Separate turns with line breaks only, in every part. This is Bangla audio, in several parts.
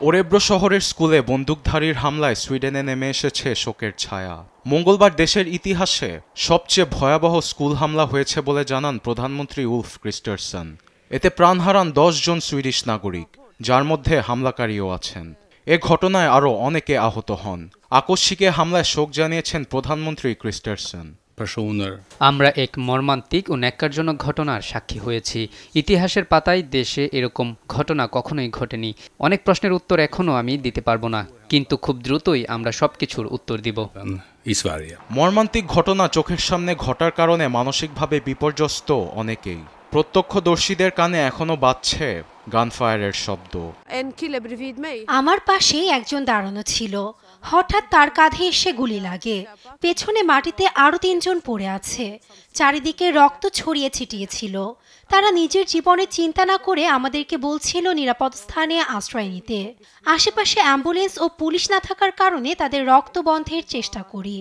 ওরেব্রো শহরের স্কুলে বন্দুকধারীর হামলায় সুইডেনে নেমে এসেছে শোকের ছায়া। মঙ্গলবার দেশের ইতিহাসে সবচেয়ে ভয়াবহ স্কুল হামলা হয়েছে বলে জানান প্রধানমন্ত্রী উলফ ক্রিস্টারসন। এতে প্রাণ হারান 10 জন সুইডিশ নাগরিক, যার মধ্যে হামলাকারীও আছেন। এ ঘটনায় আরও অনেকে আহত হন। আকস্মিক এ হামলায় শোক জানিয়েছেন প্রধানমন্ত্রী ক্রিস্টারসন।
আমরা এক মর্মান্তিক ও ন্যাক্কারজনক ঘটনার সাক্ষী হয়েছি। ইতিহাসের পাতায় দেশে এরকম ঘটনা কখনোই ঘটেনি। অনেক প্রশ্নের উত্তর এখনও আমি দিতে পারবো না, কিন্তু খুব দ্রুতই আমরা সবকিছুর উত্তর দিব।
মর্মান্তিক ঘটনা চোখের সামনে ঘটার কারণে মানসিকভাবে বিপর্যস্ত অনেকেই। প্রত্যক্ষদর্শীদের কানে এখনো বাজছে গানফায়ারের শব্দ।
আমার পাশেই একজন দাঁড়ানো ছিল। হঠাৎ তার কাঁধে এসে গুলি লাগে। পেছনে মাটিতে আরো 3 জন পড়ে আছে। চারিদিকে রক্ত ছড়িয়ে ছিটিয়েছিল। তারা নিজের জীবনে চিন্তা না করে আমাদেরকে বলছিল নিরাপদ স্থানে আশ্রয় নিতে। আশেপাশে অ্যাম্বুলেন্স ও পুলিশ না থাকার কারণে তাদের রক্ত বন্ধের চেষ্টা করি।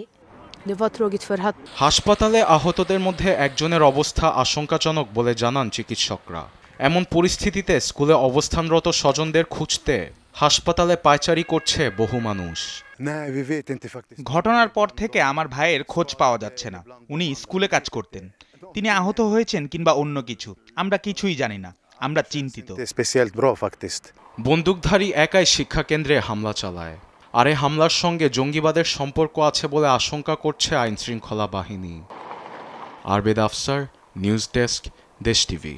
হাসপাতালে আহতদের মধ্যে একজনের অবস্থা আশঙ্কাজনক বলে জানান চিকিৎসকরা। এমন পরিস্থিতিতে স্কুলে অবস্থানরত স্বজনদের খুঁজতে হাসপাতালে পায়চারি করছে বহু মানুষ।
ঘটনার পর থেকে আমার ভাইয়ের খোঁজ পাওয়া যাচ্ছে না। উনি স্কুলে কাজ করতেন। তিনি আহত হয়েছেন কিংবা অন্য কিছু, আমরা কিছুই জানি না। আমরা চিন্তিত।
বন্দুকধারী একাই শিক্ষাকেন্দ্রে হামলা চালায়, আর এই হামলার সঙ্গে জঙ্গিবাদের সম্পর্ক আছে বলে আশঙ্কা করছে আইনশৃঙ্খলা বাহিনী। আরবেদ আফসার, নিউজ ডেস্ক, দেশ টিভি।